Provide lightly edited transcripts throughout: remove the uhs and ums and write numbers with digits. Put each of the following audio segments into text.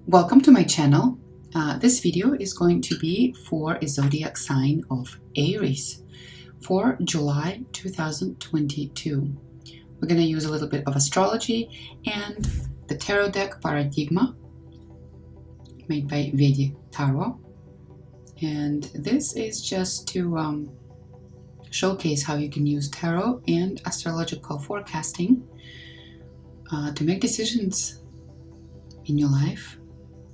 Welcome to my channel. This video is going to be for a zodiac sign of Aries for July 2022. We're going to use a little bit of astrology and the tarot deck Paradigma made by Vedi Tarot. And this is just to showcase how you can use tarot and astrological forecasting to make decisions in your life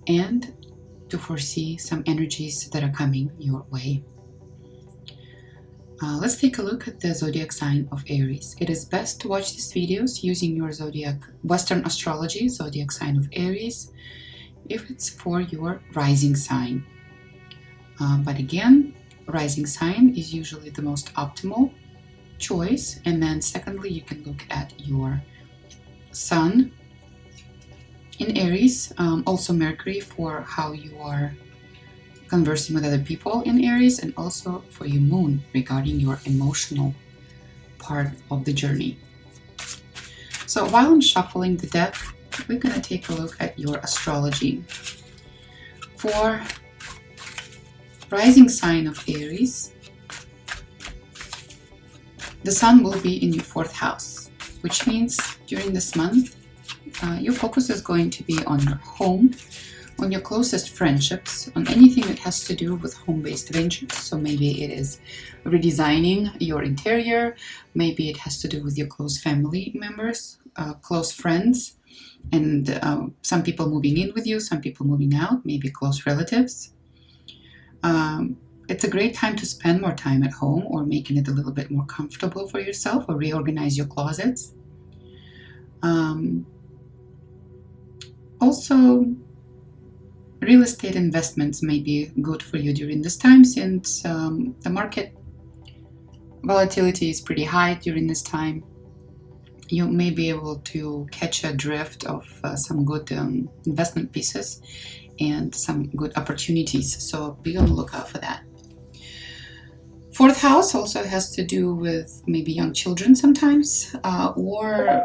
and to foresee some energies that are coming your way. Let's take a look at the zodiac sign of Aries. It is best to watch these videos using your zodiac Western astrology zodiac sign of Aries if it's for your rising sign. But again, rising sign is usually the most optimal choice. And then secondly, you can look at your sun in Aries, also Mercury for how you are conversing with other people in Aries, and also for your moon regarding your emotional part of the journey. So while I'm shuffling the deck, we're going to take a look at your astrology. For rising sign of Aries, the sun will be in your 4th house, which means during this month, your focus is going to be on your home, on your closest friendships, on anything that has to do with home-based ventures. So maybe it is redesigning your interior, maybe it has to do with your close family members, close friends, and some people moving in with you, some people moving out, maybe close relatives. It's a great time to spend more time at home or making it a little bit more comfortable for yourself, or reorganize your closets. Also, real estate investments may be good for you during this time, since the market volatility is pretty high during this time. You may be able to catch a drift of some good investment pieces and some good opportunities. So be on the lookout for that. 4th house also has to do with maybe young children sometimes, or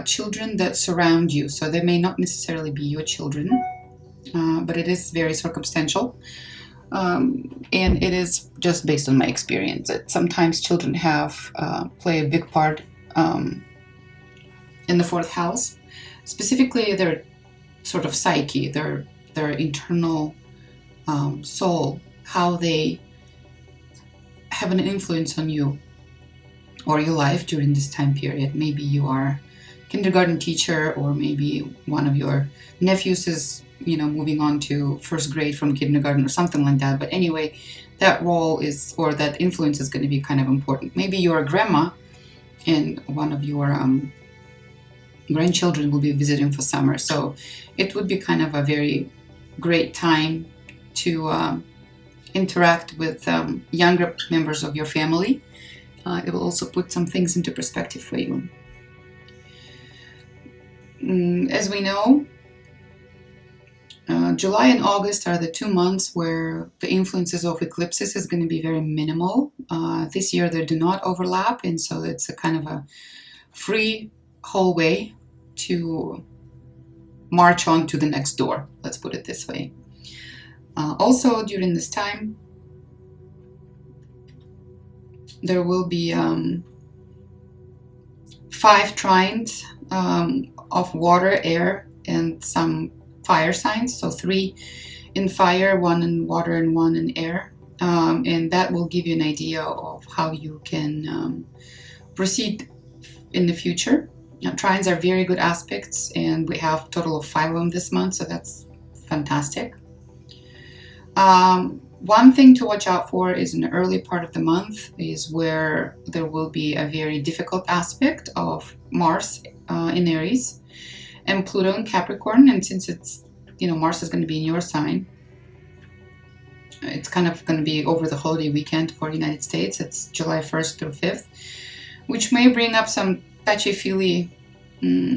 children that surround you. So they may not necessarily be your children, but it is very circumstantial. And it is just based on my experience that sometimes children play a big part in the 4th house, specifically their sort of psyche, their internal soul, how they have an influence on you or your life during this time period. Maybe you are kindergarten teacher, or maybe one of your nephews is, moving on to 1st grade from kindergarten or something like that. But anyway, that role is, or that influence is going to be kind of important. Maybe you're a grandma and one of your grandchildren will be visiting for summer. So it would be kind of a very great time to interact with younger members of your family. It will also put some things into perspective for you. As we know, July and August are the 2 months where the influences of eclipses is going to be very minimal. This year they do not overlap, and so it's a kind of a free hallway to march on to the next door. Let's put it this way. Also, during this time, there will be 5 trines of water, air, and some fire signs. So 3 in fire, 1 in water, and 1 in air. And that will give you an idea of how you can proceed in the future. Trines are very good aspects, and we have a total of 5 of them this month, so that's fantastic. One thing to watch out for is in the early part of the month is where there will be a very difficult aspect of Mars in Aries and Pluto in Capricorn. And since it's, Mars is going to be in your sign, it's kind of going to be over the holiday weekend for the United States. It's July 1st through 5th, which may bring up some touchy-feely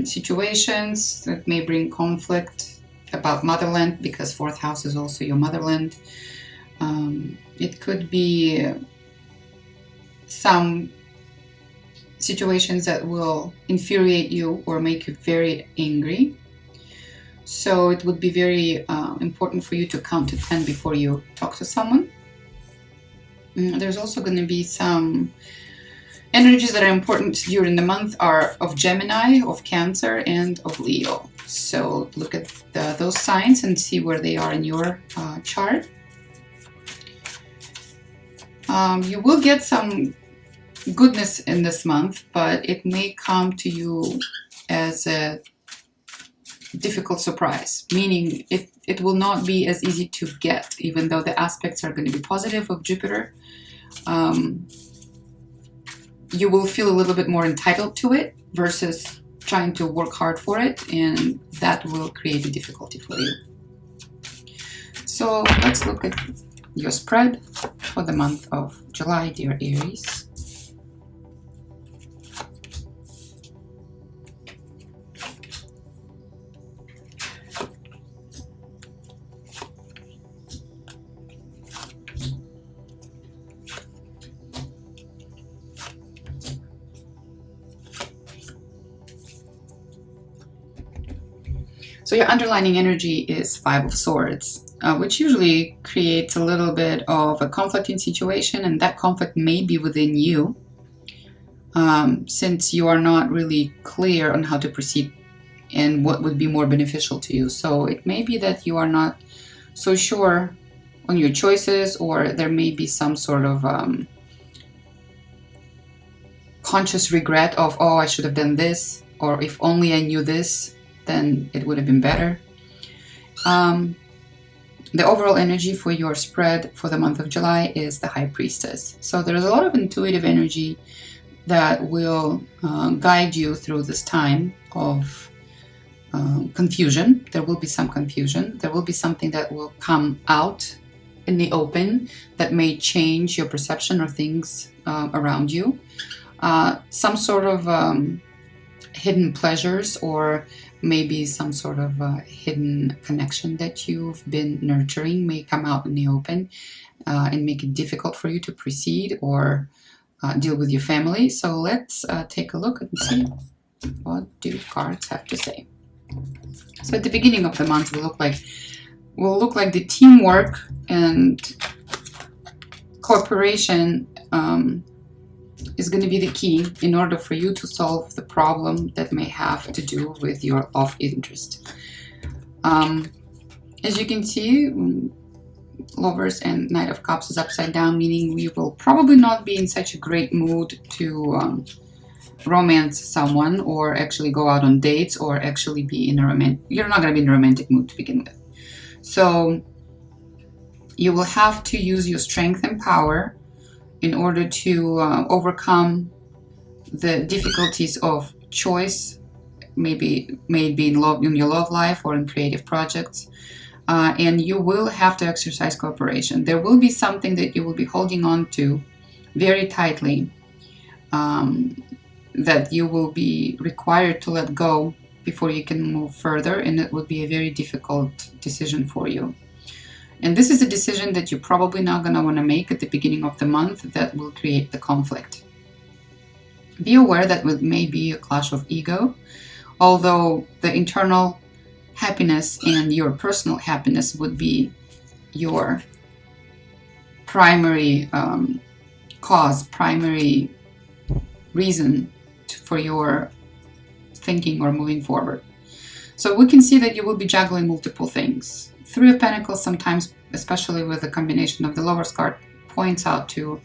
situations that may bring conflict about motherland, because 4th house is also your motherland. It could be some situations that will infuriate you or make you very angry. So it would be very important for you to count to 10 before you talk to someone. There's also going to be some energies that are important during the month are of Gemini, of Cancer, and of Leo. So look at those signs and see where they are in your chart. You will get some goodness in this month, but it may come to you as a difficult surprise, meaning it will not be as easy to get, even though the aspects are going to be positive of Jupiter. You will feel a little bit more entitled to it versus trying to work hard for it, and that will create a difficulty for you. So let's look at your spread for the month of July, dear Aries. So your underlining energy is Five of Swords, which usually creates a little bit of a conflicting situation, and that conflict may be within you, since you are not really clear on how to proceed and what would be more beneficial to you. So it may be that you are not so sure on your choices, or there may be some sort of conscious regret of, oh, I should have done this, or if only I knew this, then it would have been better. The overall energy for your spread for the month of July is the High Priestess. So there's a lot of intuitive energy that will guide you through this time of confusion. There will be some confusion. There will be something that will come out in the open that may change your perception or things around you. Some sort of hidden pleasures, or maybe some sort of hidden connection that you've been nurturing may come out in the open and make it difficult for you to proceed or deal with your family. So let's take a look and see what do cards have to say. So at the beginning of the month will look like the teamwork and cooperation is going to be the key in order for you to solve the problem that may have to do with your love interest. As you can see, Lovers and Knight of Cups is upside down, meaning we will probably not be in such a great mood to romance someone, or actually go out on dates, or actually be in a you're not going to be in a romantic mood to begin with. So you will have to use your strength and power in order to overcome the difficulties of choice, maybe in your love life or in creative projects. And you will have to exercise cooperation. There will be something that you will be holding on to very tightly, that you will be required to let go before you can move further, and it would be a very difficult decision for you. And this is a decision that you're probably not going to want to make at the beginning of the month that will create the conflict. Be aware that it may be a clash of ego, although the internal happiness and your personal happiness would be your primary primary reason for your thinking or moving forward. So we can see that you will be juggling multiple things. Three of Pentacles sometimes, especially with the combination of the Lovers card, points out to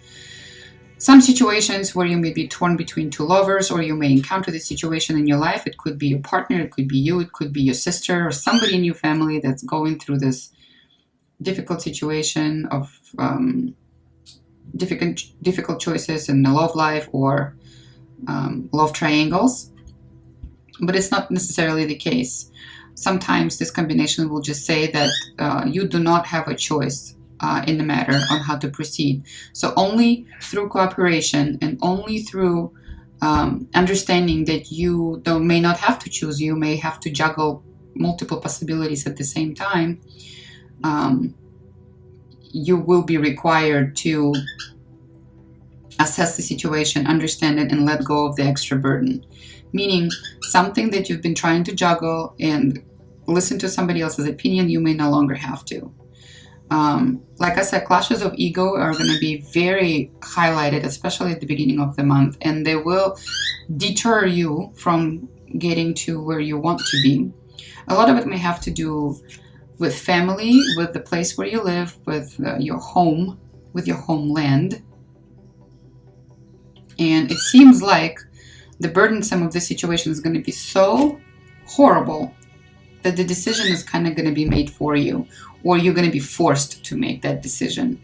some situations where you may be torn between two lovers, or you may encounter this situation in your life. It could be your partner, it could be you, it could be your sister, or somebody in your family that's going through this difficult situation of difficult choices in the love life or love triangles. But it's not necessarily the case. Sometimes this combination will just say that you do not have a choice in the matter on how to proceed. So only through cooperation and only through understanding that you may not have to choose, you may have to juggle multiple possibilities at the same time, you will be required to assess the situation, understand it, and let go of the extra burden. Meaning something that you've been trying to juggle and listen to somebody else's opinion, you may no longer have to. Like I said, clashes of ego are going to be very highlighted, especially at the beginning of the month, and they will deter you from getting to where you want to be. A lot of it may have to do with family, with the place where you live, with your home, with your homeland. And it seems like the burdensome of the situation is going to be so horrible that the decision is kind of going to be made for you, or you're going to be forced to make that decision.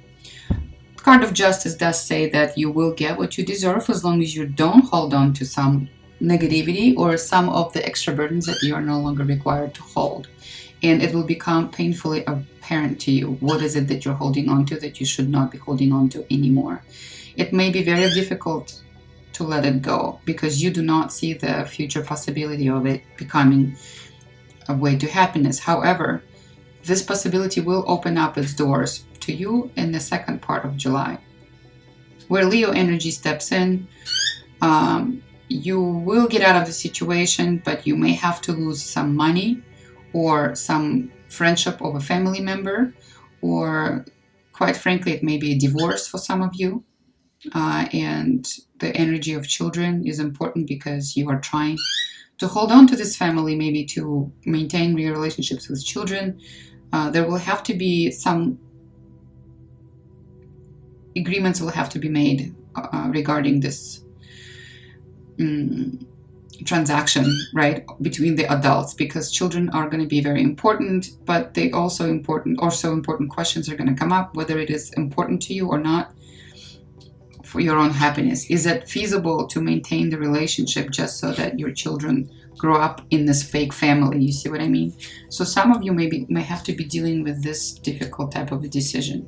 Card of Justice does say that you will get what you deserve as long as you don't hold on to some negativity or some of the extra burdens that you are no longer required to hold. And it will become painfully apparent to you what is it that you're holding on to that you should not be holding on to anymore. It may be very difficult to let it go because you do not see the future possibility of it becoming a way to happiness. However, this possibility will open up its doors to you in the second part of July, where Leo energy steps in. You will get out of the situation, but you may have to lose some money or some friendship of a family member, or quite frankly, it may be a divorce for some of you. And the energy of children is important because you are trying to hold on to this family, maybe to maintain real relationships with children. There will have to be some agreements will have to be made regarding this transaction, right, between the adults, because children are going to be very important, but they also important questions are going to come up, whether it is important to you or not for your own happiness. Is it feasible to maintain the relationship just so that your children grow up in this fake family? You see what I mean? So some of you may have to be dealing with this difficult type of a decision.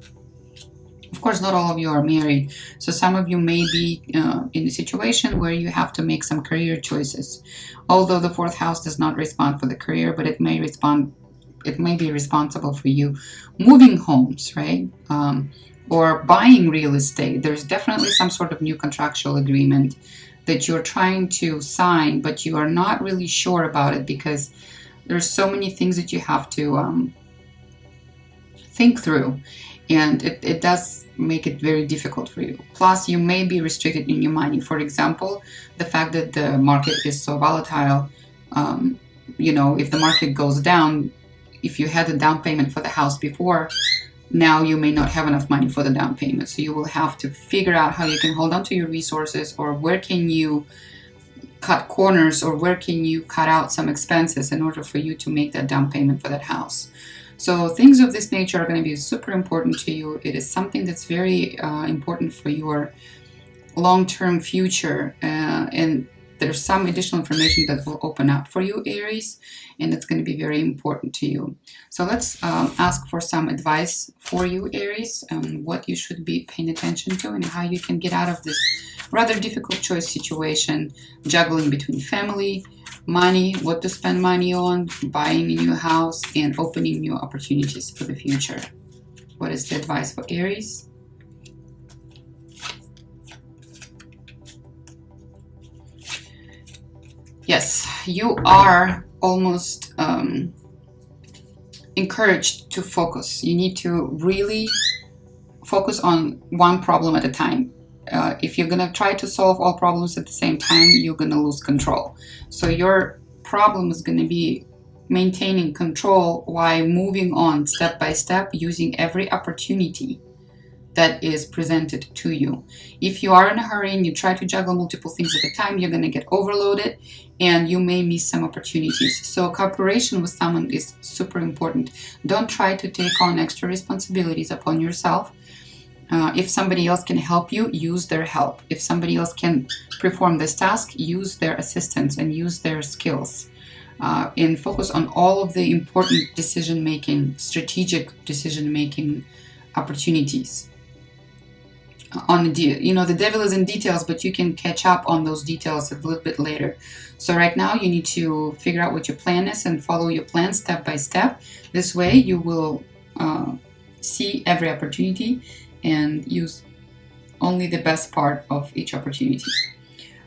Of course, not all of you are married, so some of you may be in a situation where you have to make some career choices. Although the fourth house does not respond for the career, but it may be responsible for you moving homes, right? Or buying real estate. There's definitely some sort of new contractual agreement that you're trying to sign, but you are not really sure about it because there's so many things that you have to think through. And it does make it very difficult for you. Plus, you may be restricted in your money. For example, the fact that the market is so volatile, if the market goes down, if you had a down payment for the house before, now you may not have enough money for the down payment. So you will have to figure out how you can hold on to your resources, or where can you cut corners, or where can you cut out some expenses in order for you to make that down payment for that house. So things of this nature are going to be super important to you. It is something that's very important for your long-term future. And there's some additional information that will open up for you, Aries, and it's going to be very important to you. So let's ask for some advice for you, Aries, on what you should be paying attention to and how you can get out of this rather difficult choice situation, juggling between family, money, what to spend money on, buying a new house, and opening new opportunities for the future. What is the advice for Aries? Yes, you are almost encouraged to focus. You need to really focus on one problem at a time. If you're going to try to solve all problems at the same time, you're going to lose control. So your problem is going to be maintaining control while moving on step by step, using every opportunity that is presented to you. If you are in a hurry and you try to juggle multiple things at a time, you're going to get overloaded and you may miss some opportunities. So cooperation with someone is super important. Don't try to take on extra responsibilities upon yourself. If somebody else can help you, use their help. If somebody else can perform this task, use their assistance and use their skills. And focus on all of the important decision-making, strategic decision-making opportunities. The devil is in details, but you can catch up on those details a little bit later. So right now you need to figure out what your plan is and follow your plan step by step. This way you will see every opportunity and use only the best part of each opportunity.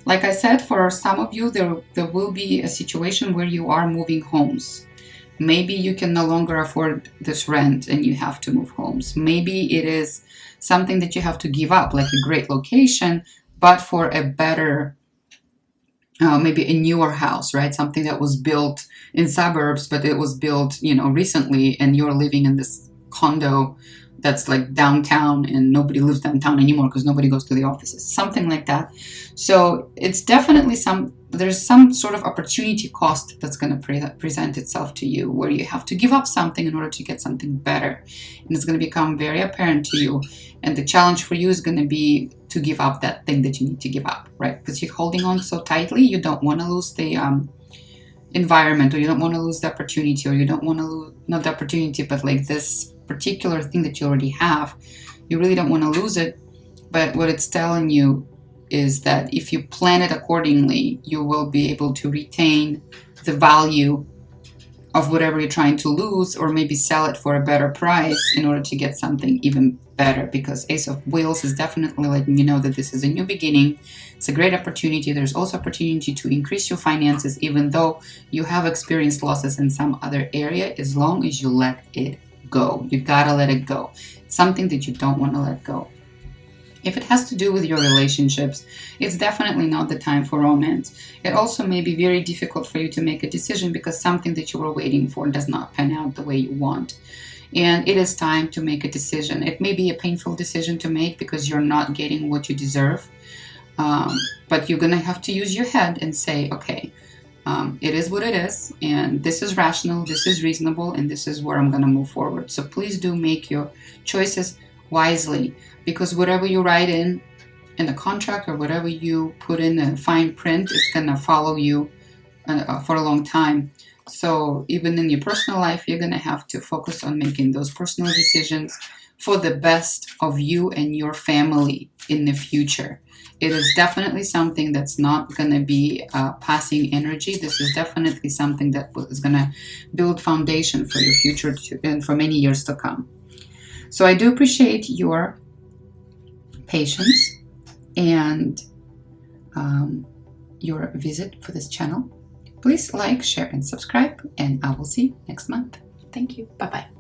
Like I said, for some of you, there will be a situation where you are moving homes. Maybe you can no longer afford this rent and you have to move homes. Maybe it is something that you have to give up, like a great location, but for a better, maybe a newer house, right? Something that was built in suburbs, but it was built, recently, and you're living in this condo that's like downtown, and nobody lives downtown anymore because nobody goes to the offices, something like that. So it's definitely there's some sort of opportunity cost that's going to present itself to you, where you have to give up something in order to get something better, and it's going to become very apparent to you. And the challenge for you is going to be to give up that thing that you need to give up, right? Because you're holding on so tightly, you don't want to lose the environment, or you don't want to lose the opportunity, or you don't want to lose, not the opportunity, but like this particular thing that you already have. You really don't want to lose it. But what it's telling you is that if you plan it accordingly, you will be able to retain the value of whatever you're trying to lose, or maybe sell it for a better price in order to get something even better. Because Ace of Wheels is definitely letting you know that this is a new beginning. It's a great opportunity. There's also opportunity to increase your finances, even though you have experienced losses in some other area, as long as you let it go. You gotta let it go. It's something that you don't want to let go. If it has to do with your relationships, it's definitely not the time for romance. It also may be very difficult for you to make a decision because something that you were waiting for does not pan out the way you want. And it is time to make a decision. It may be a painful decision to make because you're not getting what you deserve. But you're going to have to use your head and say, okay, it is what it is, and this is rational, this is reasonable, and this is where I'm going to move forward. So please do make your choices wisely, because whatever you write in the contract, or whatever you put in the fine print, is going to follow you for a long time. So even in your personal life, you're going to have to focus on making those personal decisions for the best of you and your family in the future. It is definitely something that's not going to be passing energy. This is definitely something that is going to build foundation for your future and for many years to come. So I do appreciate your patience and your visit for this channel. Please like, share, and subscribe, and I will see you next month. Thank you. Bye-bye.